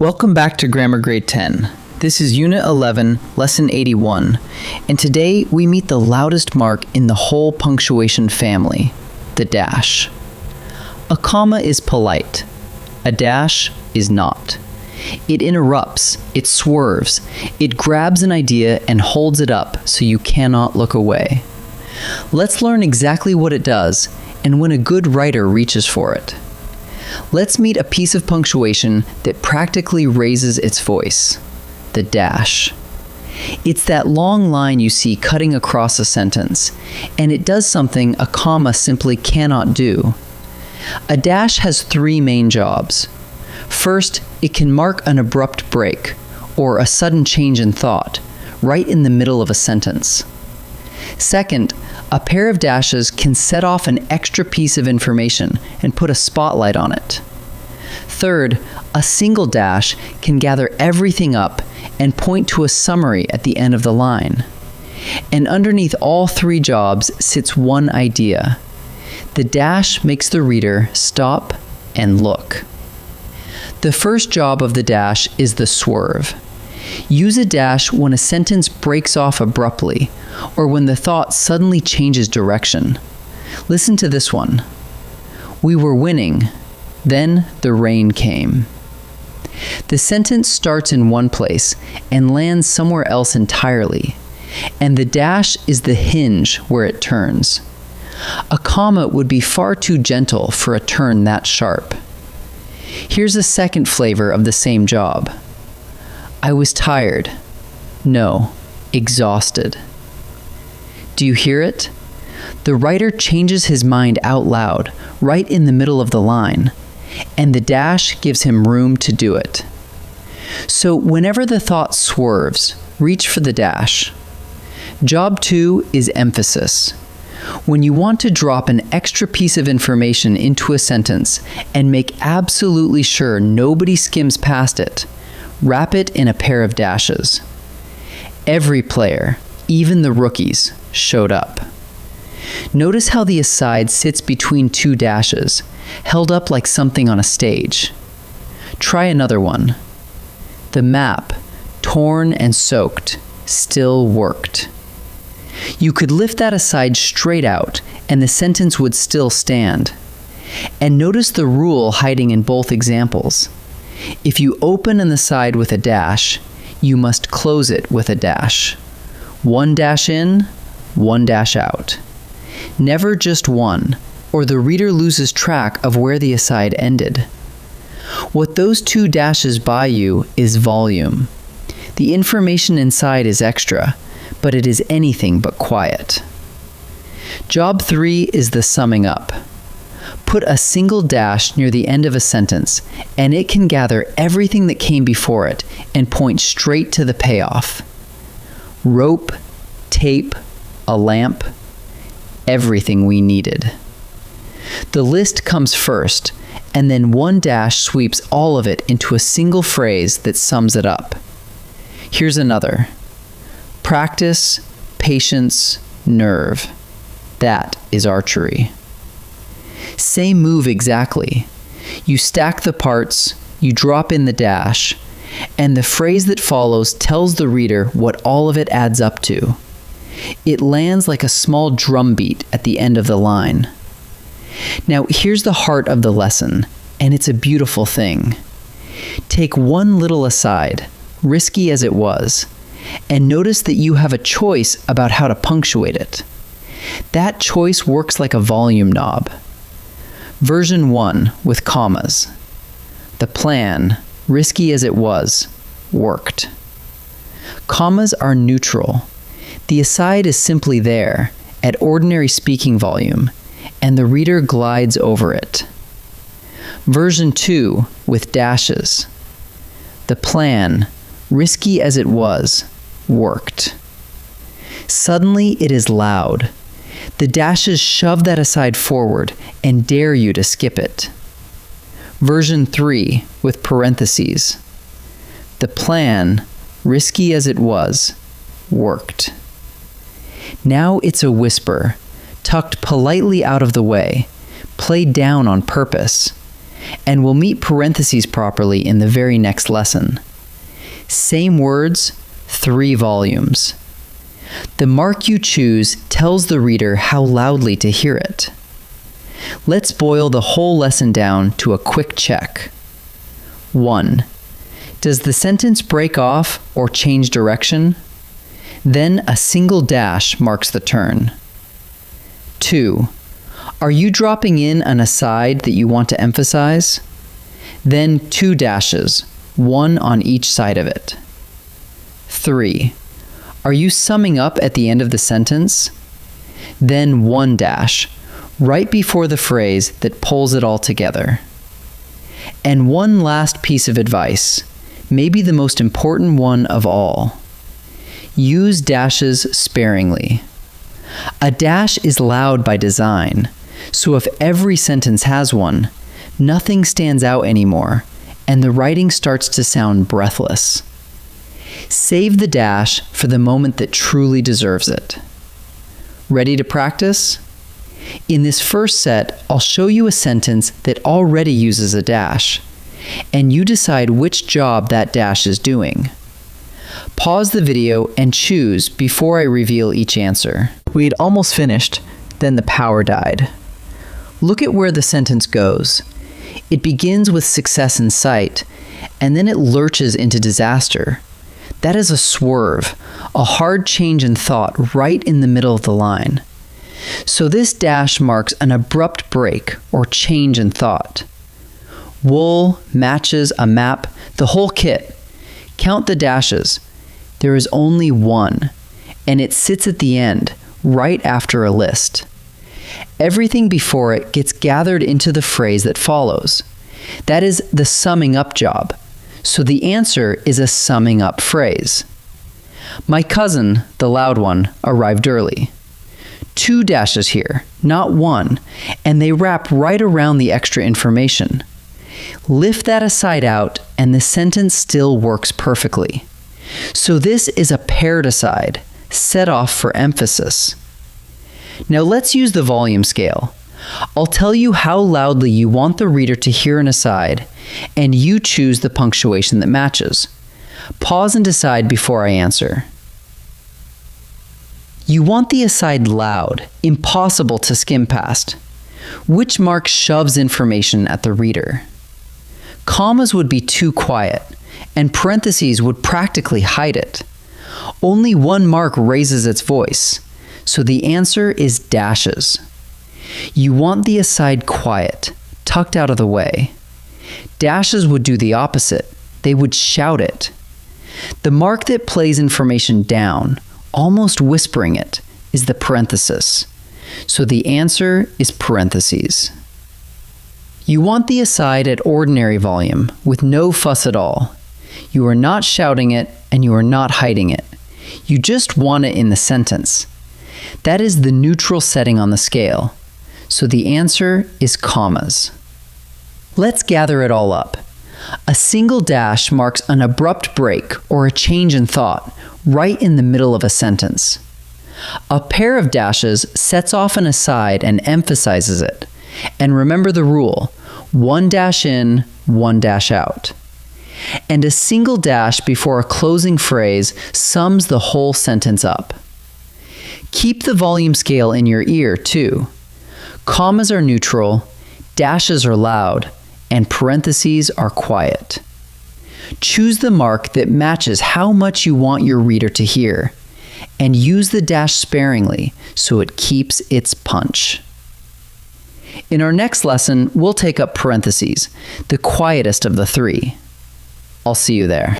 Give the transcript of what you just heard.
Welcome back to Grammar Grade 10. This is Unit 11, Lesson 81, and today we meet the loudest mark in the whole punctuation family, the dash. A comma is polite. A dash is not. It interrupts, it swerves, it grabs an idea and holds it up so you cannot look away. Let's learn exactly what it does and when a good writer reaches for it. Let's meet a piece of punctuation that practically raises its voice, the dash. It's that long line you see cutting across a sentence, and it does something a comma simply cannot do. A dash has three main jobs. First, it can mark an abrupt break, or a sudden change in thought, right in the middle of a sentence. Second, a pair of dashes can set off an extra piece of information and put a spotlight on it. Third, a single dash can gather everything up and point to a summary at the end of the line. And underneath all three jobs sits one idea. The dash makes the reader stop and look. The first job of the dash is the swerve. Use a dash when a sentence breaks off abruptly or when the thought suddenly changes direction. Listen to this one. We were winning. Then the rain came. The sentence starts in one place and lands somewhere else entirely, and the dash is the hinge where it turns. A comma would be far too gentle for a turn that sharp. Here's a second flavor of the same job. I was tired. No, exhausted. Do you hear it? The writer changes his mind out loud, right in the middle of the line, and the dash gives him room to do it. So whenever the thought swerves, reach for the dash. Job 2 is emphasis. When you want to drop an extra piece of information into a sentence and make absolutely sure nobody skims past it, wrap it in a pair of dashes. Every player, even the rookies, showed up. Notice how the aside sits between two dashes, held up like something on a stage. Try another one. The map, torn and soaked, still worked. You could lift that aside straight out, and the sentence would still stand. And notice the rule hiding in both examples. If you open an aside with a dash, you must close it with a dash. One dash in, one dash out. Never just one, or the reader loses track of where the aside ended. What those two dashes buy you is volume. The information inside is extra, but it is anything but quiet. Job 3 is the summing up. Put a single dash near the end of a sentence, and it can gather everything that came before it and point straight to the payoff. Rope, tape, a lamp, everything we needed. The list comes first, and then one dash sweeps all of it into a single phrase that sums it up. Here's another. Practice, patience, nerve. That is archery. Same move exactly. You stack the parts, you drop in the dash, and the phrase that follows tells the reader what all of it adds up to. It lands like a small drum beat at the end of the line. Now here's the heart of the lesson, and it's a beautiful thing. Take one little aside, risky as it was, and notice that you have a choice about how to punctuate it. That choice works like a volume knob. Version 1 with commas. The plan, risky as it was, worked. Commas are neutral. The aside is simply there, at ordinary speaking volume, and the reader glides over it. Version 2 with dashes. The plan, risky as it was, worked. Suddenly it is loud. The dashes shove that aside forward and dare you to skip it. Version 3 with parentheses. The plan, risky as it was, worked. Now it's a whisper, tucked politely out of the way, played down on purpose. and we'll meet parentheses properly in the very next lesson. Same words, 3 volumes. The mark you choose tells the reader how loudly to hear it. Let's boil the whole lesson down to a quick check. 1. Does the sentence break off or change direction? Then a single dash marks the turn. 2. Are you dropping in an aside that you want to emphasize? Then 2 dashes, 1 on each side of it. 3. Are you summing up at the end of the sentence? Then 1 dash, right before the phrase that pulls it all together. And one last piece of advice, maybe the most important one of all. Use dashes sparingly. A dash is loud by design, so if every sentence has one, nothing stands out anymore, and the writing starts to sound breathless. Save the dash for the moment that truly deserves it. Ready to practice? In this first set, I'll show you a sentence that already uses a dash, and you decide which job that dash is doing. Pause the video and choose before I reveal each answer. We'd almost finished, then the power died. Look at where the sentence goes. It begins with success in sight, and then it lurches into disaster. That is a swerve, a hard change in thought right in the middle of the line. So this dash marks an abrupt break or change in thought. Wool, matches, a map, the whole kit. Count the dashes. There is only one, and it sits at the end, right after a list. Everything before it gets gathered into the phrase that follows. That is the summing up job. So the answer is a summing up phrase. My cousin, the loud one, arrived early. 2 dashes here, not 1, and they wrap right around the extra information. Lift that aside out, and the sentence still works perfectly. So this is a paired aside, set off for emphasis. Now let's use the volume scale. I'll tell you how loudly you want the reader to hear an aside, and you choose the punctuation that matches. Pause and decide before I answer. You want the aside loud, impossible to skim past. Which mark shoves information at the reader? Commas would be too quiet, and parentheses would practically hide it. Only one mark raises its voice, so the answer is dashes. You want the aside quiet, tucked out of the way. Dashes would do the opposite. They would shout it. The mark that plays information down, almost whispering it, is the parenthesis. So the answer is parentheses. You want the aside at ordinary volume, with no fuss at all. You are not shouting it, and you are not hiding it. You just want it in the sentence. That is the neutral setting on the scale. So the answer is commas. Let's gather it all up. A single dash marks an abrupt break or a change in thought right in the middle of a sentence. A pair of dashes sets off an aside and emphasizes it. And remember the rule, 1 dash in, 1 dash out. And a single dash before a closing phrase sums the whole sentence up. Keep the volume scale in your ear too. Commas are neutral, dashes are loud, and parentheses are quiet. Choose the mark that matches how much you want your reader to hear, and use the dash sparingly so it keeps its punch. In our next lesson, we'll take up parentheses, the quietest of the 3. I'll see you there.